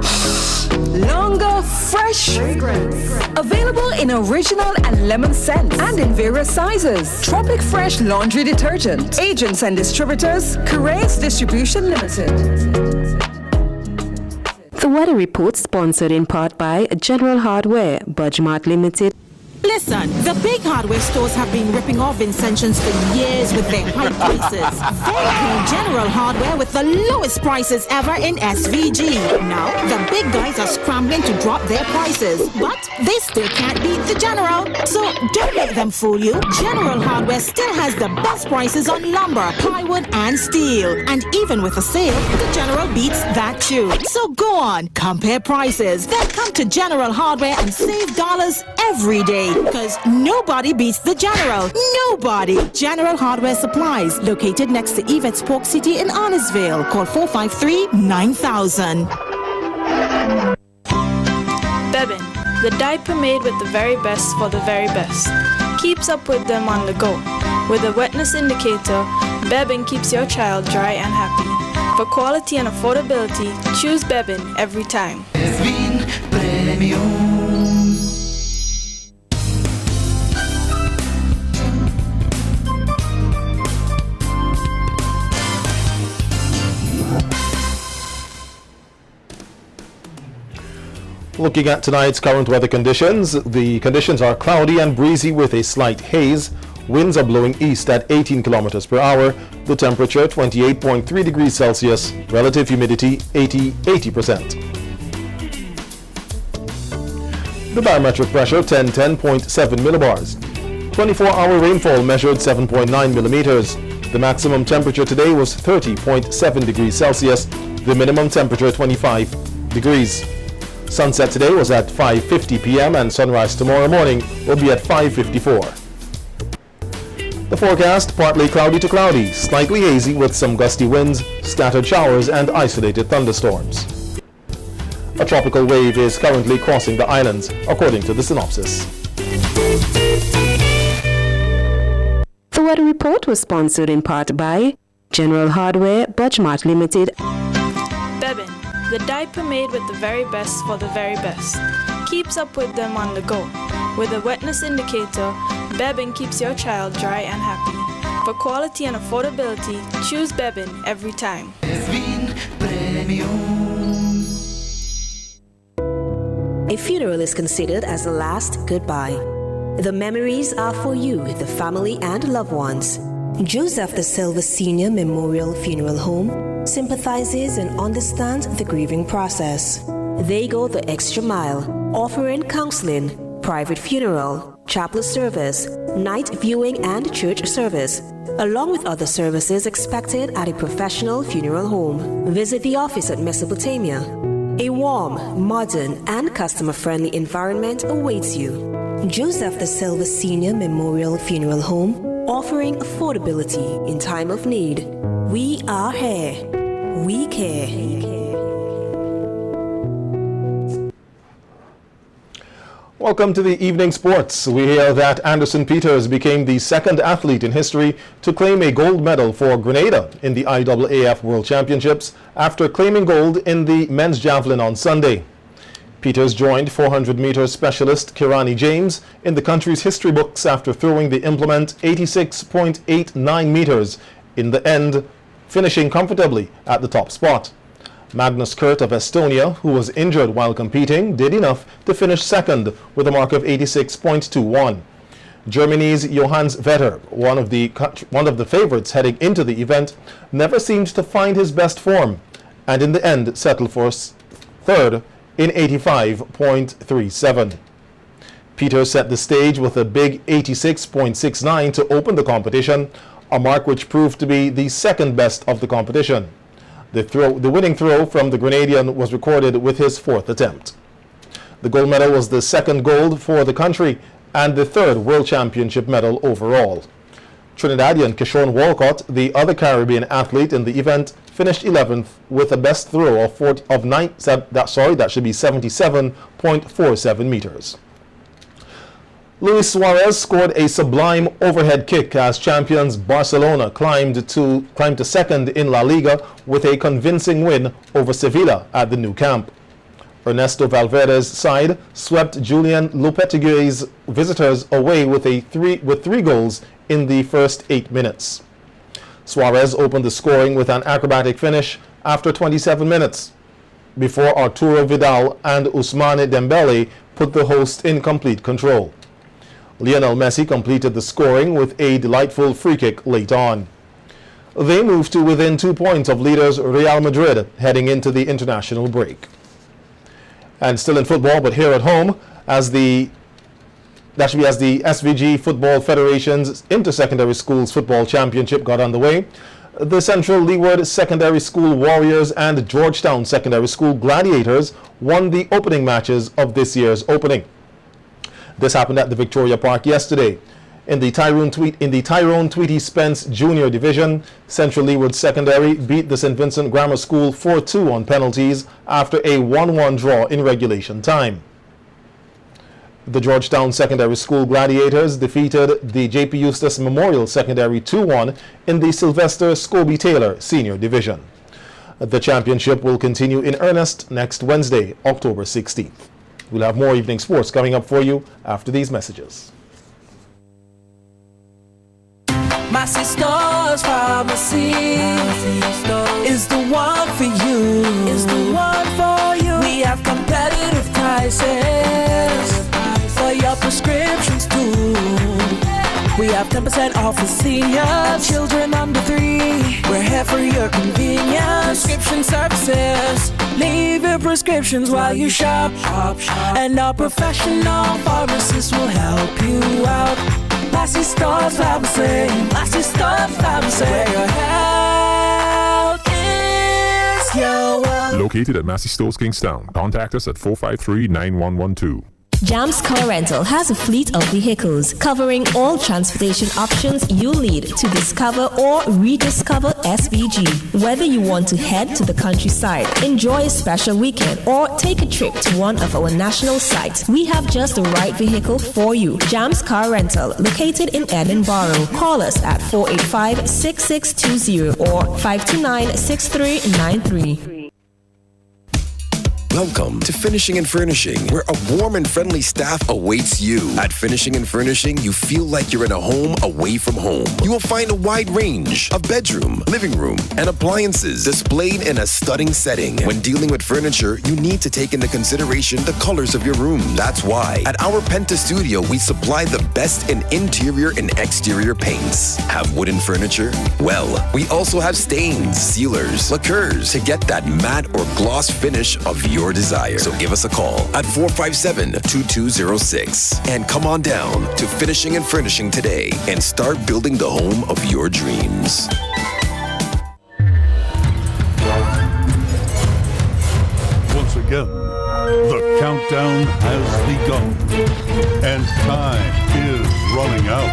Longer, fresh fragrance. Available in original and lemon scents and in various sizes. Tropic Fresh laundry detergent. Agents and distributors, Carez Distribution Limited. The weather report sponsored in part by General Hardware, Budgemart Limited. Listen, the big hardware stores have been ripping off Vincentians for years with their high prices. They call General Hardware with the lowest prices ever in SVG. Now, the big guys are scrambling to drop their prices, but they still can't beat the General. So don't let them fool you. General Hardware still has the best prices on lumber, plywood, and steel. And even with a sale, the General beats that too. So go on, compare prices. Then come to General Hardware and save dollars every day. Because nobody beats the General. Nobody. General Hardware Supplies, located next to Yvette's Pork City in Arnesville. Call 453-9000. Bebin, the diaper made with the very best for the very best. Keeps up with them on the go. With a wetness indicator, Bebin keeps your child dry and happy. For quality and affordability, choose Bebin every time. Bebin Premium. Looking at tonight's current weather conditions, the conditions are cloudy and breezy with a slight haze. Winds are blowing east at 18 kilometers per hour. The temperature 28.3 degrees Celsius. Relative humidity 80%. The barometric pressure 10.7 millibars. 24-hour rainfall measured 7.9 millimeters. The maximum temperature today was 30.7 degrees Celsius. The minimum temperature 25 degrees. Sunset today was at 5:50 p.m. and sunrise tomorrow morning will be at 5:54. The forecast, partly cloudy to cloudy, slightly hazy with some gusty winds, scattered showers and isolated thunderstorms. A tropical wave is currently crossing the islands, according to the synopsis. The weather report was sponsored in part by General Hardware, Budgemart Limited. Bebin, the diaper made with the very best for the very best. Keeps up with them on the go. With a wetness indicator, Bebin keeps your child dry and happy. For quality and affordability, choose Bebin every time. Bebin Premium. A funeral is considered as the last goodbye. The memories are for you, the family and loved ones. Joseph the Silva Senior Memorial Funeral Home sympathizes and understands the grieving process. They go the extra mile, offering counseling, private funeral, chapel service, night viewing and church service, along with other services expected at a professional funeral home. Visit the office at Mesopotamia. A warm, modern, and customer-friendly environment awaits you. Joseph the Silva Senior Memorial Funeral Home, offering affordability in time of need. We are here. We care. Welcome to the evening sports. We hear that Anderson Peters became the second athlete in history to claim a gold medal for Grenada in the IAAF World Championships after claiming gold in the men's javelin on Sunday. Peters joined 400-meter specialist Kirani James in the country's history books after throwing the implement 86.89 meters in the end, finishing comfortably at the top spot. Magnus Kurt of Estonia, who was injured while competing, did enough to finish second with a mark of 86.21. Germany's Johannes Vetter, one of the favorites heading into the event, never seemed to find his best form, and in the end settled for third in 85.37. Peters set the stage with a big 86.69 to open the competition, a mark which proved to be the second best of the competition. The winning throw from the Grenadian was recorded with his fourth attempt. The gold medal was the second gold for the country and the third World Championship medal overall. Trinidadian Kishon Walcott, the other Caribbean athlete in the event, finished 11th with a best throw of 77.47 meters. Luis Suarez scored a sublime overhead kick as champions Barcelona climbed to second in La Liga with a convincing win over Sevilla at the new camp. Ernesto Valverde's side swept Julian Lopetegui's visitors away with three goals in the first 8 minutes. Suarez opened the scoring with an acrobatic finish after 27 minutes, before Arturo Vidal and Ousmane Dembele put the host in complete control. Lionel Messi completed the scoring with a delightful free kick late on. They moved to within 2 points of leaders Real Madrid heading into the international break. And still in football, but here at home, as the SVG Football Federation's Inter-Secondary Schools Football Championship got underway, the Central Leeward Secondary School Warriors and Georgetown Secondary School Gladiators won the opening matches of this year's opening. This happened at the Victoria Park yesterday. In the Tyrone Tweety Spence Junior Division, Central Leeward Secondary beat the St. Vincent Grammar School 4-2 on penalties after a 1-1 draw in regulation time. The Georgetown Secondary School Gladiators defeated the J.P. Eustace Memorial Secondary 2-1 in the Sylvester Scobie Taylor Senior Division. The championship will continue in earnest next Wednesday, October 16th. We'll have more evening sports coming up for you after these messages. My sister's pharmacy is the one for you. Is the one for you. We have competitive prices for your prescriptions too. We have 10% off for seniors, children under 3. We're here for your convenience. Prescription services. Leave your prescriptions while you shop. And our professional pharmacists will help you out. Massey Stores Pharmacy. Massey Stores Pharmacy. Where your health is your wealth. Located at Massey Stores, Kingstown. Contact us at 453-9112. Jams Car Rental has a fleet of vehicles covering all transportation options you'll need to discover or rediscover SVG. Whether you want to head to the countryside, enjoy a special weekend, or take a trip to one of our national sites, we have just the right vehicle for you. Jams Car Rental, located in Edinburgh. Call us at 485-6620 or 529-6393. Welcome to Finishing and Furnishing, where a warm and friendly staff awaits you. At Finishing and Furnishing, you feel like you're in a home away from home. You will find a wide range of bedroom, living room, and appliances displayed in a stunning setting. When dealing with furniture, you need to take into consideration the colors of your room. That's why at our Penta Studio, we supply the best in interior and exterior paints. Have wooden furniture? Well, we also have stains, sealers, lacquers to get that matte or gloss finish of your desire. So give us a call at 457-2206 and come on down to Finishing and Furnishing today and start building the home of your dreams. Once again, the countdown has begun and time is running out.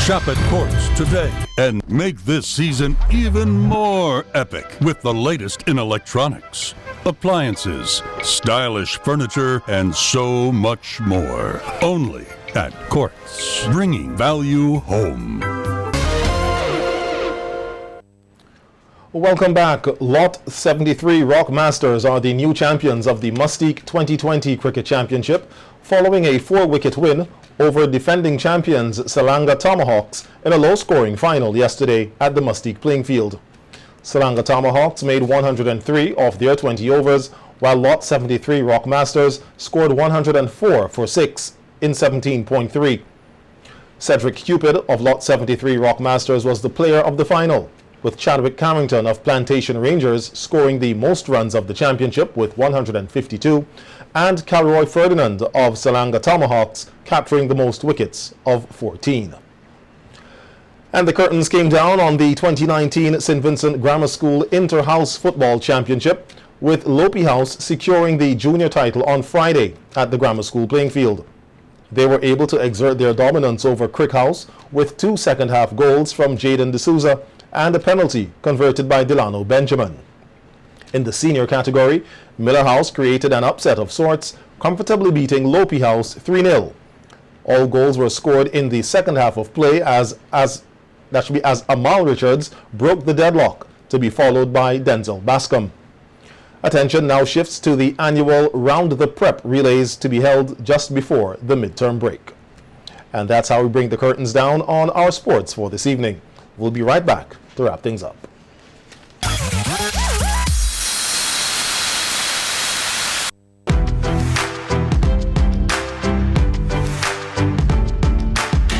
Shop at Courts today and make this season even more epic with the latest in electronics, appliances, stylish furniture, and so much more. Only at Courts, bringing value home. Welcome back. Lot 73 Rock Masters are the new champions of the Mustique 2020 Cricket Championship, following a 4-wicket win over defending champions Salanga Tomahawks in a low-scoring final yesterday at the Mustique playing field. Salanga Tomahawks made 103 off their 20 overs, while Lot 73 Rock Masters scored 104 for 6 in 17.3. Cedric Cupid of Lot 73 Rock Masters was the player of the final, with Chadwick Carrington of Plantation Rangers scoring the most runs of the championship with 152, and Calroy Ferdinand of Salanga Tomahawks capturing the most wickets of 14. And the curtains came down on the 2019 St. Vincent Grammar School Inter-House Football Championship, with Lopi House securing the junior title on Friday at the Grammar School playing field. They were able to exert their dominance over Crick House with 2 second-half goals from Jaden D'Souza and a penalty converted by Delano Benjamin. In the senior category, Miller House created an upset of sorts, comfortably beating Lopi House 3-0. All goals were scored in the second half of play as Amal Richards broke the deadlock, to be followed by Denzel Bascom. Attention now shifts to the annual Round the Prep relays to be held just before the midterm break. And that's how we bring the curtains down on our sports for this evening. We'll be right back to wrap things up.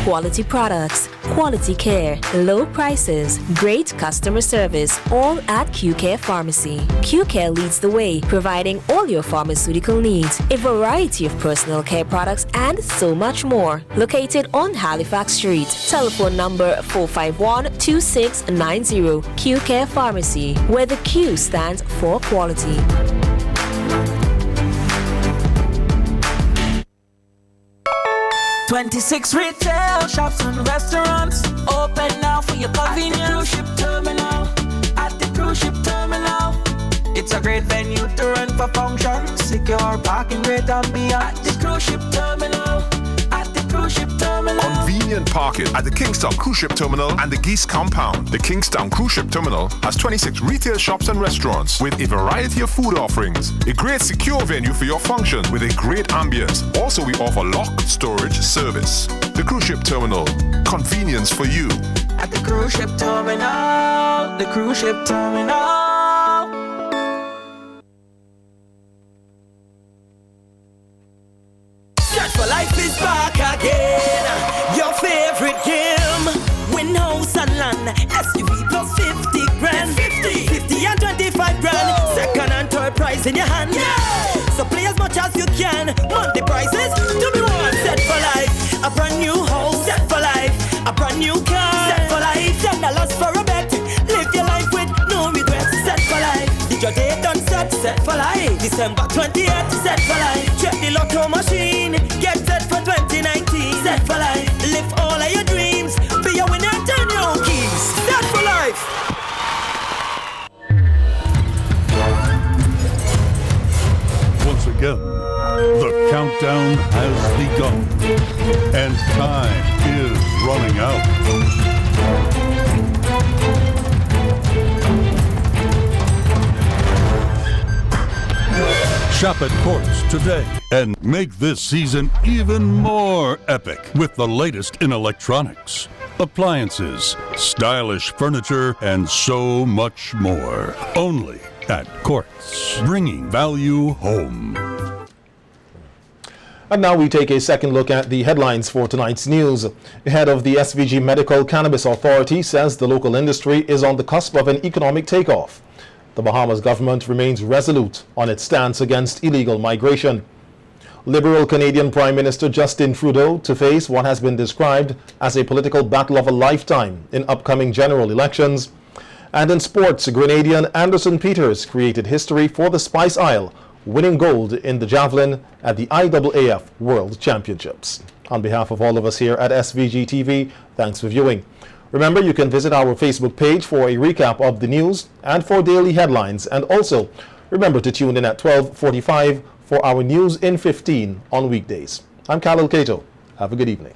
Quality products, quality care, low prices, great customer service, all at Q-Care Pharmacy. Q-Care leads the way, providing all your pharmaceutical needs, a variety of personal care products, and so much more. Located on Halifax Street. Telephone number 451-2690. Q-Care Pharmacy, where the Q stands for quality. 26 retail shops and restaurants open now for your convenience. At the cruise ship terminal, at the cruise ship terminal. It's a great venue to run for functions, secure parking, great and beyond. At the cruise ship terminal, at the cruise ship terminal. Convenient parking at the Kingstown Cruise Ship Terminal and the Geese Compound. The Kingstown Cruise Ship Terminal has 26 retail shops and restaurants with a variety of food offerings. A great secure venue for your function with a great ambience. Also, we offer lock storage service. The Cruise Ship Terminal. Convenience for you. At the cruise ship terminal, the cruise ship terminal. Search for Life is back again. Your favorite game. Win house and land. SUV plus 50 grand. 50 and 25 grand. Second and third prize in your hand. Yeah. So play as much as you can. Monthly prices to be won. Set for life. A brand new house. Set for life. A brand new car. Set for life. $10 for a bet. Live your life with no regrets. Set for life. Did your day done set? Set for life. December 28th. Set for life. Check the lotto machine. Get set for 2019. Set for life. Live all of your dreams. Be a winner. Turn your own keys. Set for life. Once again, the countdown has begun, and time is running out. Shop at Courts today and make this season even more epic with the latest in electronics, appliances, stylish furniture, and so much more. Only at Courts, bringing value home. And now we take a second look at the headlines for tonight's news. The head of the SVG Medical Cannabis Authority says the local industry is on the cusp of an economic takeoff. The Bahamas government remains resolute on its stance against illegal migration. Liberal Canadian Prime Minister Justin Trudeau to face what has been described as a political battle of a lifetime in upcoming general elections. And in sports, Grenadian Anderson Peters created history for the Spice Isle, winning gold in the javelin at the IAAF World Championships. On behalf of all of us here at SVG-TV, thanks for viewing. Remember, you can visit our Facebook page for a recap of the news and for daily headlines. And also, remember to tune in at 12:45 for our News in 15 on weekdays. I'm Khalil Kato. Have a good evening.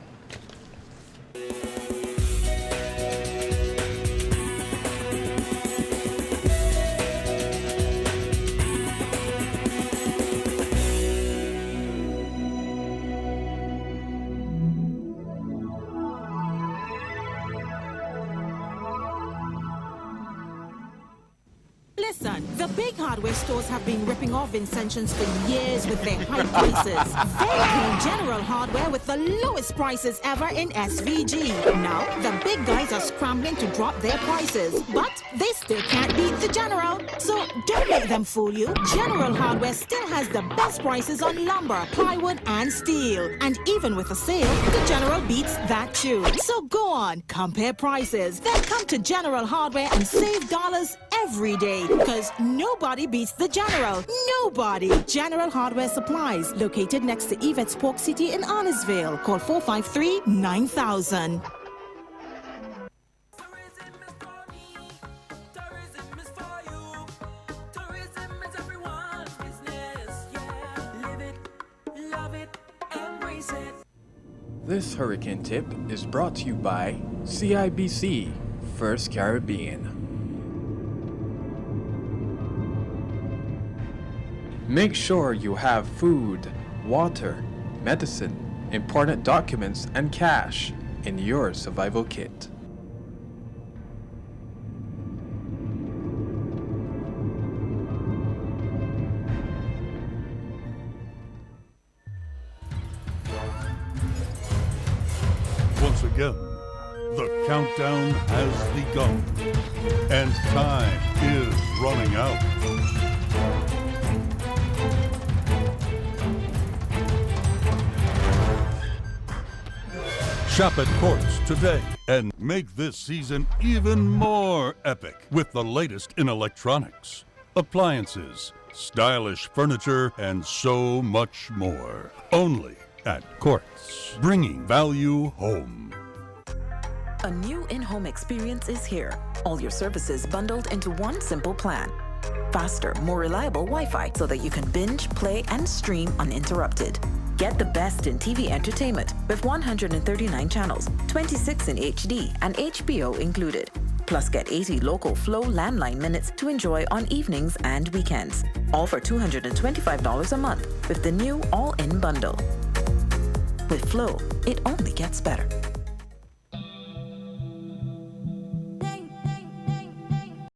Listen, the big hardware stores have been ripping off Vincentians for years with their high prices. They claim General Hardware with the lowest prices ever in SVG. Now, the big guys are scrambling to drop their prices, but they still can't beat the General. So don't let them fool you. General Hardware still has the best prices on lumber, plywood, and steel. And even with a sale, the General beats that too. So go on, compare prices, then come to General Hardware and save dollars every day. Because nobody beats the General. Nobody. General Hardware Supplies, located next to Yvette's Pork City in Arnesville. Call 453-9000. This hurricane tip is brought to you by CIBC First Caribbean. Make sure you have food, water, medicine, important documents, and cash in your survival kit. Once begin. The countdown has begun, and time is running out. Shop at Courts today and make this season even more epic with the latest in electronics, appliances, stylish furniture, and so much more. Only at Courts, bringing value home. A new in-home experience is here. All your services bundled into one simple plan. Faster, more reliable Wi-Fi so that you can binge, play, and stream uninterrupted. Get the best in TV entertainment with 139 channels, 26 in HD, and HBO included. Plus get 80 local Flow landline minutes to enjoy on evenings and weekends. All for $225 a month with the new all-in bundle. With Flow, it only gets better.